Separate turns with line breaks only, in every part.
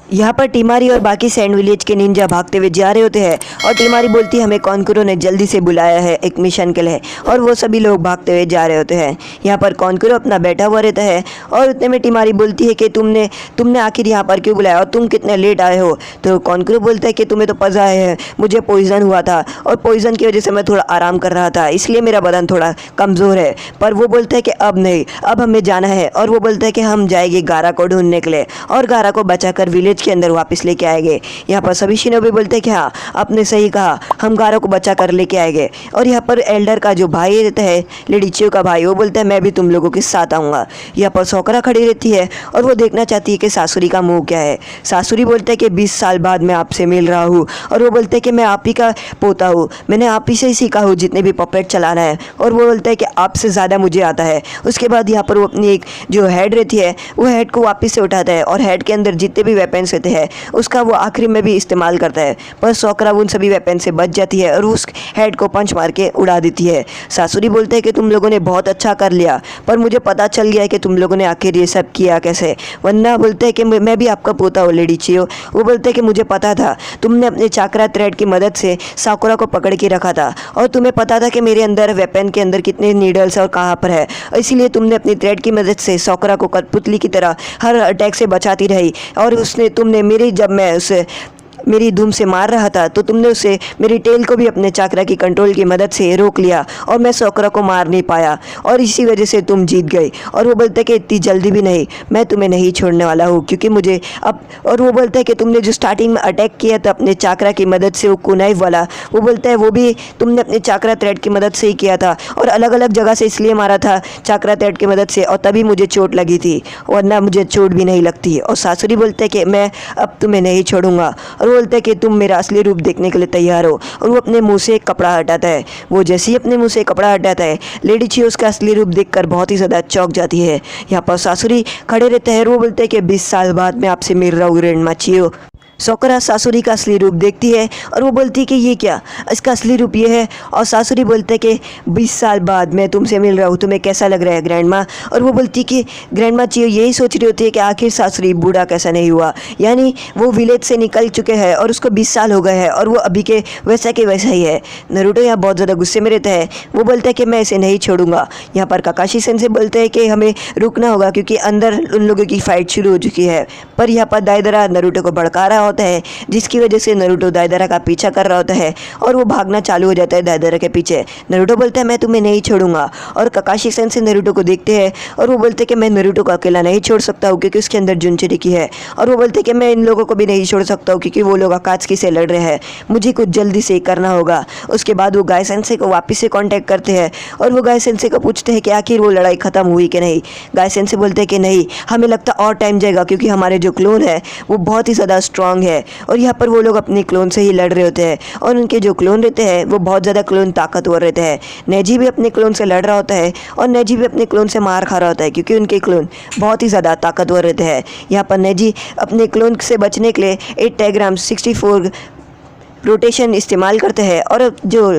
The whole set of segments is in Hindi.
यहाँ पर टीमारी और बाकी सैंड विलेज के निंजा भागते हुए जा रहे होते हैं और टीमारी बोलती है हमें कॉन्करो ने जल्दी से बुलाया है एक मिशन के लिए, और वो सभी लोग भागते हुए जा रहे होते हैं। यहाँ पर कॉन्करो अपना बैठा हुआ रहता है और उतने में टीमारी बोलती है कि तुमने आखिर यहाँ पर क्यों बुलाया और तुम कितने लेट आए हो। तो कॉन्करो बोलता है कि तुम्हें तो पता है मुझे पॉइजन हुआ था और पॉइजन की वजह से मैं थोड़ा आराम कर रहा था, इसलिए मेरा बदन थोड़ा कमज़ोर है। पर वो बोलता है कि अब नहीं, अब हमें जाना है। और वो बोलता है कि हम जाएंगे गारा को ढूंढने के लिए और गारा को बचाकर विलेज के अंदर वापस लेके आएंगे। यहाँ पर सभी शिनोबी बोलते हैं कि हाँ आपने सही कहा, हम गारा को बचा कर लेके आएंगे। और यहाँ पर एल्डर का जो भाई रहता है, लेडी चियो का भाई, वो बोलता है मैं भी तुम लोगों के साथ आऊँगा। यहाँ पर सोकरा खड़ी रहती है और वो देखना चाहती है कि सासुरी का मुंह क्या है। सासुरी बोलता है कि 20 साल बाद मैं आपसे मिल रहा हूँ, और वो बोलते हैं कि मैं आप ही का पोता हूँ, मैंने आप ही से ही सीखा हूँ जितने भी पपेट चलाना है, और वो बोलता है कि आपसे ज़्यादा मुझे आता है। उसके बाद यहाँ पर वो अपनी एक जो हेड रहती है वो हेड को वापस से उठाता है और हेड के अंदर जितने भी वेपन्स रहते हैं उसका वो आखिरी में भी इस्तेमाल करता है, पर सोकरा उन सभी वेपन से बच जाती है और उस हेड को पंच मार के उड़ा देती है। सासुरी बोलते हैं कि तुम लोगों ने बहुत अच्छा कर लिया, पर मुझे पता चल गया है कि तुम लोगों ने आखिर ये सब किया कैसे। वन्ना बोलते हैं कि मैं भी आपका पोता हूँ लेडी चियो। वो बोलते हैं कि मुझे पता था, तुमने अपने चाकरा थ्रेड की मदद से साकुरा को पकड़ के रखा था और तुम्हें पता था कि मेरे अंदर वेपन के अंदर कितने नीडल्स और कहाँ पर है, इसीलिए तुमने अपनी थ्रेड की मदद से साकुरा को कठपुतली की तरह हर अटैक से बचाती रही। और तुमने जब मैं उसे मेरी धूम से मार रहा था तो तुमने उसे मेरी टेल को भी अपने चाकरा की कंट्रोल की मदद से रोक लिया और मैं सोकरा को मार नहीं पाया, और इसी वजह से तुम जीत गई। और वो बोलता है कि इतनी जल्दी भी नहीं, मैं तुम्हें नहीं छोड़ने वाला हूँ क्योंकि मुझे अब। और वो बोलता है कि तुमने जो स्टार्टिंग में अटैक किया था अपने चाकरा की मदद से, वो कुनाइव वाला, वो बोलता है वो भी तुमने अपने चाकरा थ्रेड की मदद से ही किया था, और अलग अलग जगह से इसलिए मारा था चाकरा थ्रेड की मदद से, और तभी मुझे चोट लगी थी, वरना मुझे चोट भी नहीं लगती। और सासुरी बोलते हैं कि मैं अब तुम्हें नहीं छोड़ूंगा, और बोलते हैं कि तुम मेरा असली रूप देखने के लिए तैयार हो। और वो अपने मुंह से एक कपड़ा हटाता है। वो जैसे ही अपने मुंह से कपड़ा हटाता है, लेडी चियो उसका असली रूप देखकर बहुत ही ज़्यादा चौंक जाती है। यहाँ पर सासुरी खड़े रहते हैं और वो बोलते हैं कि 20 साल बाद मैं आपसे मिल रहा हूँ ग्रैंडमा चियो। सोकरा सासुरी का असली रूप देखती है और वो बोलती है कि ये क्या, इसका असली रूप ये है। और सासुरी बोलते है कि 20 साल बाद मैं तुमसे मिल रहा हूँ, तुम्हें कैसा लग रहा है ग्रैंडमा। और वो बोलती है कि ग्रैंडमा चियो यही सोच रही होती है कि आखिर सासुरी बूढ़ा कैसा नहीं हुआ, यानी वो विलेज से निकल चुके हैं और उसको 20 साल हो गए हैं और वो अभी के वैसा ही है। नरूटो यहाँ बहुत ज़्यादा गुस्से में रहता है। वो बोलता है कि मैं इसे नहीं छोड़ूंगा। यहाँ पर काकाशी सेंसे बोलते हैं कि हमें रुकना होगा क्योंकि अंदर उन लोगों की फ़ाइट शुरू हो चुकी है। पर यहाँ पर दाइदरा नरूटो को भड़का रहा होता है, जिसकी वजह से नरूटो दाइदरा का पीछा कर रहा होता है और वो भागना चालू हो जाता है दाइदरा के पीछे। नरूटो बोलता है मैं तुम्हें नहीं छोड़ूंगा। और काकाशी सेंसे नरूटो को देखते हैं और वो बोलते हैं कि मैं नरूटो को अकेला नहीं छोड़ सकता हूँ क्योंकि उसके अंदर जुनचिरिकी है। और वो बोलते हैं कि मैं इन लोगों को भी नहीं छोड़ सकता हूँ क्योंकि वो लोग अकात्सुकी से लड़ रहे हैं, मुझे कुछ जल्दी से करना होगा। उसके बाद वो गाय सेंसे को वापस से कॉन्टैक्ट करते हैं और वो गाय सेंसे को पूछते हैं कि आखिर वो लड़ाई ख़त्म हुई कि नहीं। गाय सेंसे बोलते हैं कि नहीं, हमें लगता और टाइम जाएगा क्योंकि हमारे जो क्लोन है वो बहुत ही ज़्यादा स्ट्रांग है। और यहाँ पर वो लोग अपने क्लोन से ही लड़ रहे होते हैं और उनके जो क्लोन रहते हैं वो बहुत ज़्यादा क्लोन ताकतवर रहते हैं। नेजी भी अपने क्लोन से लड़ रहा होता है और नेजी भी अपने क्लोन से मार खा रहा होता है क्योंकि उनके क्लोन बहुत ही ज़्यादा ताकतवर रहते हैं। यहाँ पर नेजी अपने क्लोन से बचने के लिए 8 टाइग्राम 64 रोटेशन इस्तेमाल करते हैं और जो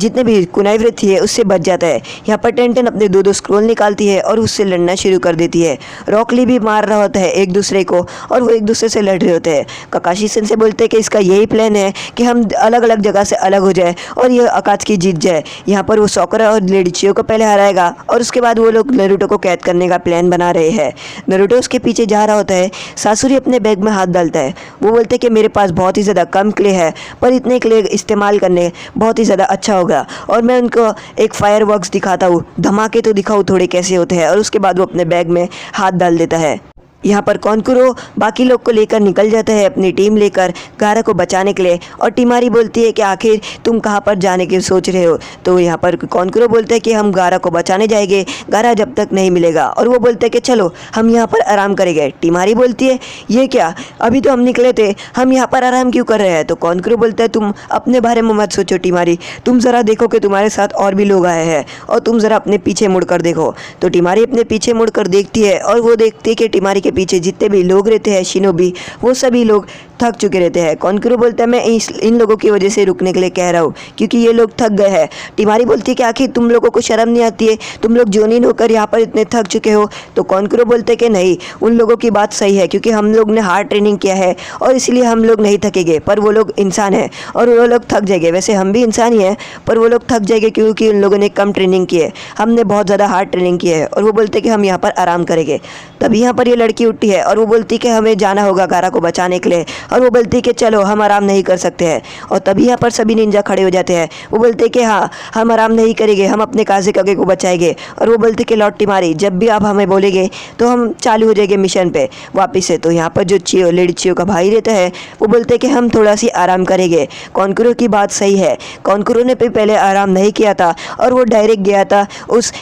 जितने भी कुनाइव रहती है उससे बच जाता है। यहाँ पर टेंटन अपने दो स्क्रोल निकालती है और उससे लड़ना शुरू कर देती है। रॉकली भी मार रहा होता है एक दूसरे को और वो एक दूसरे से लड़ रहे होते हैं। काकाशी सेंसे बोलते हैं कि इसका यही प्लान है कि हम अलग अलग जगह से अलग हो जाए और ये अकात्सुकी जीत जाए। यहाँ पर वो सोकरा और लेडी चियो को पहले हराएगा और उसके बाद वो लोग नरूटो को कैद करने का प्लान बना रहे हैं। नरूटो उसके पीछे जा रहा होता है। सासुरी अपने बैग में हाथ डालता है। वो बोलते हैं कि मेरे पास बहुत ही ज़्यादा कम क्ले है, पर इतने क्ले इस्तेमाल करने बहुत ही ज़्यादा अच्छा होगा और मैं उनको एक फायरवर्क्स दिखाता हूँ, धमाके तो दिखाऊँ थोड़े कैसे होते हैं। और उसके बाद वो अपने बैग में हाथ डाल देता है। यहाँ पर कॉन्कुरो बाकी लोग को लेकर निकल जाता है अपनी टीम लेकर गारा को बचाने के लिए। और टीमारी बोलती है कि आखिर तुम कहाँ पर जाने की सोच रहे हो। तो यहाँ पर कॉन्कुरो बोलते हैं कि हम गारा को बचाने जाएंगे, गारा जब तक नहीं मिलेगा। और वो बोलते हैं कि चलो हम यहाँ पर आराम करेंगे। टीमारी बोलती है ये क्या, अभी तो हम निकले थे, हम यहाँ पर आराम क्यों कर रहे हैं। तो कॉन्कुरो बोलता है तुम अपने बारे में मत सोचो टीमारी, तुम ज़रा देखो कि तुम्हारे साथ और भी लोग आए हैं और तुम ज़रा अपने पीछे मुड़ कर देखो। तो टीमारी अपने पीछे मुड़ कर देखती है और वो देखती है कि टीमारी के पीछे जितने भी लोग रहते हैं शिनोबी, वो सभी लोग थक चुके रहते हैं। कॉन्करो बोलता है मैं इन लोगों की वजह से रुकने के लिए कह रहा हूँ क्योंकि ये लोग थक गए हैं। टिमारी बोलती है कि आखिर तुम लोगों को शर्म नहीं आती है, तुम लोग जोनिन होकर यहाँ पर इतने थक चुके हो। तो कॉन्करो बोलते कि नहीं, उन लोगों की बात सही है क्योंकि हम लोग ने हार्ड ट्रेनिंग किया है और इसलिए हम लोग नहीं थकेंगे, पर वो लोग इंसान हैं और वो लोग थक जाएंगे। वैसे हम भी इंसान ही हैं पर वो लोग थक जाएंगे क्योंकि उन लोगों ने कम ट्रेनिंग की है, हमने बहुत ज़्यादा हार्ड ट्रेनिंग की है। और वो बोलते कि हम यहाँ पर आराम करेंगे। तभी यहाँ पर ये लड़की उठती है और वो बोलती कि हमें जाना होगा गारा को बचाने के लिए, और वो बोलती कि चलो हम आराम नहीं कर सकते हैं। और तभी यहाँ पर सभी निंजा खड़े हो जाते हैं। वो बोलते कि हाँ हम आराम नहीं करेंगे, हम अपने काज़ेकागे को बचाएंगे। और वो बोलते कि लॉर्ड टिमारी जब भी आप हमें बोलेंगे तो हम चालू हो जाएंगे मिशन पे वापस से। तो यहाँ पर जो चियो लेडी चियो का भाई रहता है वो बोलते कि हम थोड़ा सी आराम करेंगे। कॉन्करो की बात सही है, कॉन्करो ने पहले आराम नहीं किया था और वो डायरेक्ट गया था उस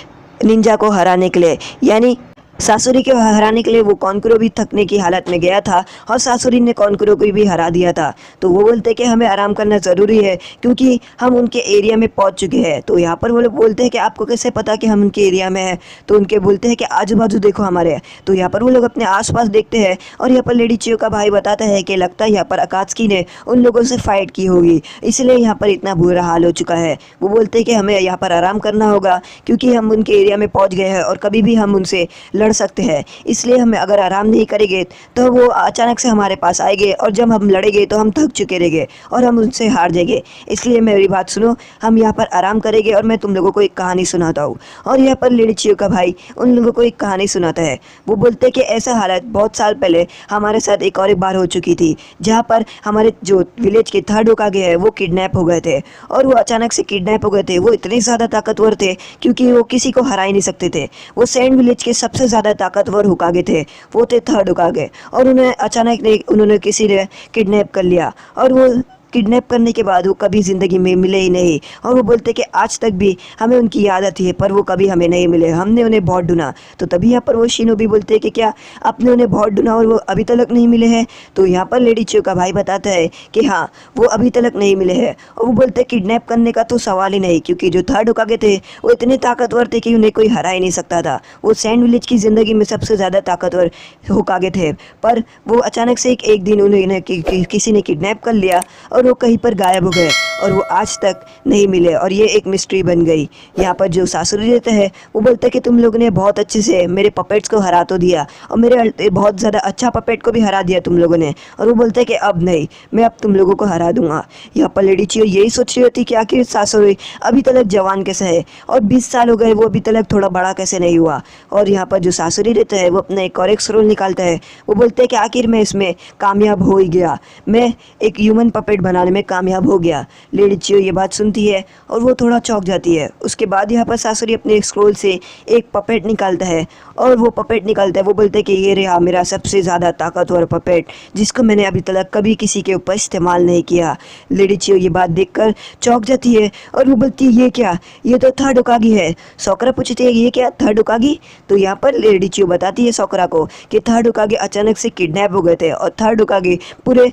निंजा को हराने के लिए, यानी सासुरी को हराने के लिए। वो कॉन्करो भी थकने की हालत में गया था और सासुरी ने कॉन्करो को भी हरा दिया था। तो वो बोलते कि हमें आराम करना ज़रूरी है क्योंकि हम उनके एरिया में पहुंच चुके हैं। तो यहाँ पर वो लोग बोलते हैं कि आपको कैसे पता कि हम उनके एरिया में हैं। तो उनके बोलते हैं कि आजू बाजू देखो हमारे। तो यहाँ पर वो लोग अपने आसपास देखते हैं और यहाँ पर लेडी चियो का भाई बताता है कि लगता है यहाँ पर अकात्सुकी ने उन लोगों से फाइट की होगी, इसलिए यहाँ पर इतना बुरा हाल हो चुका है। वो बोलते हैं कि हमें यहाँ पर आराम करना होगा क्योंकि हम उनके एरिया में पहुँच गए हैं और कभी भी हम उनसे लड़ सकते हैं, इसलिए हमें अगर आराम नहीं करेंगे तो वो अचानक से हमारे पास आएंगे और जब हम लड़ेंगे तो हम थक चुके रहेंगे और हम उनसे हार जाएंगे। इसलिए मेरी बात सुनो, हम यहाँ पर आराम करेंगे और मैं तुम लोगों को एक कहानी सुनाता हूँ। और यहाँ पर लेडी चियो का भाई उन लोगों को एक कहानी सुनाता है। वो बोलते हैं कि ऐसा हालत बहुत साल पहले हमारे साथ एक और एक बार हो चुकी थी, जहाँ पर हमारे जो विलेज के थर्ड होकागे है वो किडनैप हो गए थे। और वो अचानक से किडनैप हो गए थे। वो इतने ज़्यादा ताकतवर थे क्योंकि वो किसी को हरा ही नहीं सकते थे। वो सैंड विलेज के सबसे ज़्यादा ताकतवर होकागे थे, वो थे थर्ड होकागे। और उन्हें अचानक उन्होंने किसी ने किडनैप कर लिया और वो किडनैप करने के बाद वो कभी ज़िंदगी में मिले ही नहीं। और वो बोलते कि आज तक भी हमें उनकी याद आती है पर वो कभी हमें नहीं मिले, हमने उन्हें बहुत ढूंढा। तो तभी यहाँ पर वो शिनोबी बोलते हैं कि क्या आपने उन्हें बहुत ढूंढा और वो अभी तक नहीं मिले हैं। तो यहाँ पर लेडी चियो का भाई बताता है कि हाँ वो अभी तक नहीं मिले हैं। और वो बोलते हैं किडनैप करने का तो सवाल ही नहीं क्योंकि जो थर्ड होकागे थे वो इतने ताकतवर थे कि उन्हें कोई हरा ही नहीं सकता था। वो सैंड विलेज की ज़िंदगी में सबसे ज़्यादा ताकतवर होकागे थे, पर वो अचानक से एक दिन उन्हें किसी ने किडनैप कर लिया और वो कहीं पर गायब हो गए और वो आज तक नहीं मिले और ये एक मिस्ट्री बन गई। यहाँ पर जो सासुरी रहता है वो बोलता है कि तुम लोगों ने बहुत अच्छे से मेरे पपेट्स को हरा तो दिया और मेरे बहुत ज़्यादा अच्छा पपेट को भी हरा दिया तुम लोगों ने। और वो बोलता है कि अब नहीं, मैं अब तुम लोगों को हरा दूंगा। यहाँ पर लेडी चियो यही सोच रही होती कि आखिर सासुरी अभी तक जवान कैसे है और 20 साल हो गए वो अभी तक थोड़ा बड़ा कैसे नहीं हुआ। और यहाँ पर जो सासुरी रहता है वो अपना एक और एक स्क्रोल निकालता है। वो बोलते हैं कि आखिर मैं इसमें कामयाब हो ही गया, मैं एक ह्यूमन पपेट बनाने में कामयाब हो गया। लेडी चियो ये बात सुनती है और वो थोड़ा चौंक जाती है। उसके बाद यहाँ पर सासुरी अपने स्क्रोल से एक पपेट निकालता है और वो पपेट निकालता है। वो बोलते हैं कि ये रहा मेरा सबसे ज़्यादा ताकतवर पपेट जिसको मैंने अभी तक कभी किसी के ऊपर इस्तेमाल नहीं किया। लेडी चियो ये बात देखकर चौंक जाती है और वो बोलती है ये क्या, ये तो थर्ड होकागी है। सोकरा पूछती है ये क्या थर्ड होकागी। तो यहाँ पर लेडी चियो बताती है सोकरा को कि थर्ड होकागे अचानक से किडनैप हो गए थे और थर्ड होकागे पूरे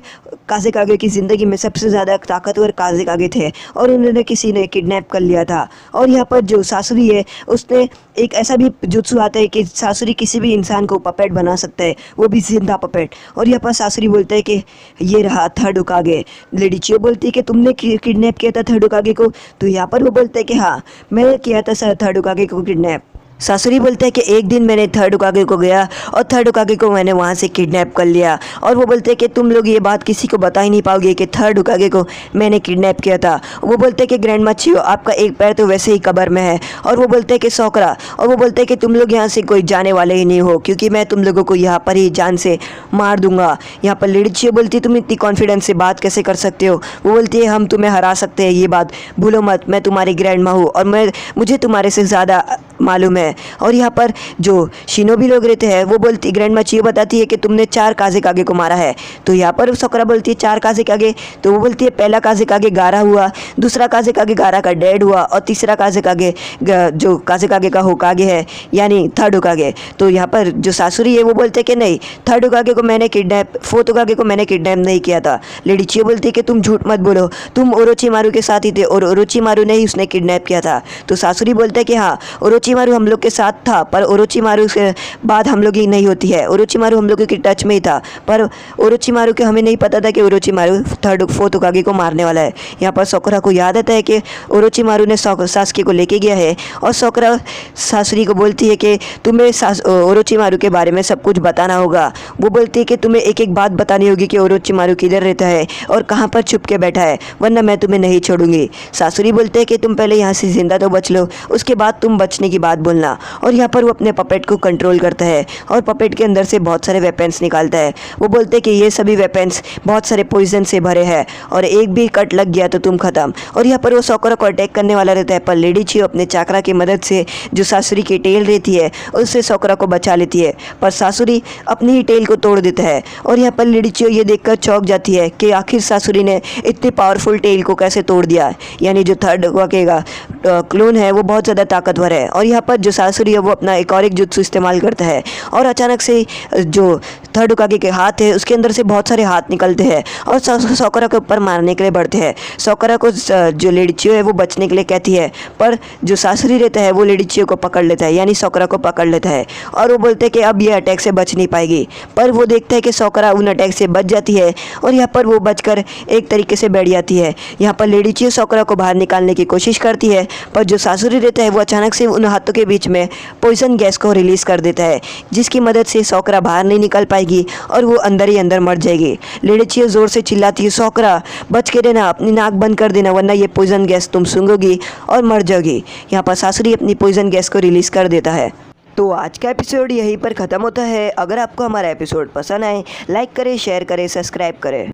काज़ेकागे की ज़िंदगी में सबसे ज़्यादा ताकतवर काज़ेकागे थे और उन्होंने किसी ने किडनैप कर लिया था। और यहाँ पर जो सासुरी है उसने एक ऐसा भी जुत्सु आता है कि सासुरी किसी भी इंसान को पपेट बना सकता है, वो भी जिंदा पपेट। और यहाँ पर सासुरी बोलता है कि ये रहा थर्ड होकागे। लेडी चियो बोलती है कि तुमने किडनैप किया था थर्ड होकागे को। तो यहाँ पर वो बोलता है कि हाँ मैंने किया था सर थर्ड होकागे को किडनैप। सासुरी बोलते हैं कि एक दिन मैंने थर्ड होकागे को गया और थर्ड होकागे को मैंने वहाँ से किडनैप कर लिया। और वो बोलते हैं कि तुम लोग ये बात किसी को बता ही नहीं पाओगे कि थर्ड होकागे को मैंने किडनैप किया था। वो बोलते हैं कि ग्रैंड मा चियो आपका एक पैर तो वैसे ही कब्र में है। और वो बोलते हैं कि सोकरा, और वो बोलते हैं कि तुम लोग यहाँ से कोई जाने वाले ही नहीं हो क्योंकि मैं तुम लोगों को यहाँ पर ही जान से मार दूंगा। यहाँ पर लेडी चियो बोलती है तुम इतनी कॉन्फिडेंस से बात कैसे कर सकते हो। वो बोलती है हम तुम्हें हरा सकते हैं, ये बात भूलो मत, मैं तुम्हारी ग्रैंड माँ हूँ और मुझे तुम्हारे से ज़्यादा मालूम है। और यहाँ पर जो शिनोबी लोग रहते हैं वो बोलती ग्रैंड मा चियो बताती है कि तुमने 4 काज़ेकागे को मारा है। तो यहाँ पर सोकरा बोलती है 4 काज़ेकागे। तो वो बोलती है पहला काज़ेकागे गारा हुआ, दूसरा काज़ेकागे गारा का डैड हुआ और तीसरा काज़ेकागे जो काज़ेकागे का होकागे है यानी थर्ड होकागे। तो यहाँ पर जो सासुरी है वो बोलते हैं कि नहीं, थर्ड होकागे को मैंने किडनैप, फोर्थ होकागे को मैंने किडनैप नहीं किया था। लेडी चियो बोलती है कि तुम झूठ मत बोलो, तुम ओरोचिमारू के साथ ही थे और ओरोचिमारू ने ही उसने किडनैप किया था। तो सासुरी बोलते हैं कि हाँ ओरोचिमारू ओरोचिमारू हम लोग के साथ था, पर ओरोचिमारू के बाद हम लोग की नहीं होती है। ओरोचिमारू हम लोगों के टच में ही था, पर ओरोचिमारू के हमें नहीं पता था कि ओरोचिमारू थर्ड फोर्थ होकागे को मारने वाला है। यहाँ पर सोकरा को याद आता है कि ओरोचिमारू ने सासुके को लेके गया है, और सोकरा सासुरी को बोलती है कि तुम्हें ओरोचिमारू के बारे में सब कुछ बताना होगा। वो बोलती है कि तुम्हें एक एक बात बतानी होगी कि ओरोचिमारू किधर रहता है और कहाँ पर छुप के बैठा है, वरना मैं तुम्हें नहीं छोड़ूंगी। सासुरी बोलते हैं कि तुम पहले यहाँ से जिंदा तो बच लो, उसके बाद तुम बचने की बात बोलना। और यहाँ पर वो अपने पपेट को कंट्रोल करता है और पपेट के अंदर से बहुत सारे वेपन्स निकालता है। वो बोलते हैं कि ये सभी वेपन्स बहुत सारे पॉइजन से भरे हैं और एक भी कट लग गया तो तुम खत्म। और यहाँ पर वो सोकरा को अटैक करने वाला रहता है, पर लेडी चियो अपने चाकरा की मदद से जो सासुरी की टेल रहती है उससे सोकरा को बचा लेती है, पर सासुरी अपनी ही टेल को तोड़ देता है। और यहाँ पर लेडी चियो ये देखकर चौंक जाती है कि आखिर सासुरी ने इतनी पावरफुल टेल को कैसे तोड़ दिया, यानी जो थर्ड होकागे का क्लोन है वो बहुत ज़्यादा ताकतवर है। और यहाँ पर जो सासुरी है वो अपना एक और एक जुत्सु इस्तेमाल करता है, और अचानक से जो थर्ड होकागे के हाथ है उसके अंदर से बहुत सारे हाथ निकलते हैं और सोकरा के ऊपर मारने के लिए बढ़ते हैं। सोकरा को जो लेडी चियो है वो बचने के लिए कहती है, पर जो सासुरी रहता है वो लेडी चियो को पकड़ लेता है, यानी सोकरा को पकड़ लेता है। और वो बोलते हैं कि अब ये अटैक से बच नहीं पाएगी, पर वो देखता है कि सोकरा उन अटैक से बच जाती है, और यहाँ पर वो बचकर एक तरीके से बैठ जाती है। यहाँ पर लेडी चियो सोकरा को बाहर निकालने की कोशिश करती है, पर जो सासुरी रहता है वो अचानक से उन हाथों के बीच में पॉइजन गैस को रिलीज़ कर देता है, जिसकी मदद से सोकरा बाहर नहीं निकल पाएगी और वो अंदर ही अंदर मर जाएगी। लेडी चियो ज़ोर से चिल्लाती है, सोकरा बच के रहना, अपनी नाक बंद कर देना, वरना ये पॉइजन गैस तुम सूंघोगी और मर जाओगी। यहाँ पर सासुरी अपनी पॉइजन गैस को रिलीज़ कर देता है। तो आज का एपिसोड यहीं पर ख़त्म होता है। अगर आपको हमारा एपिसोड पसंद आए, लाइक करें, शेयर करें, सब्सक्राइब करें।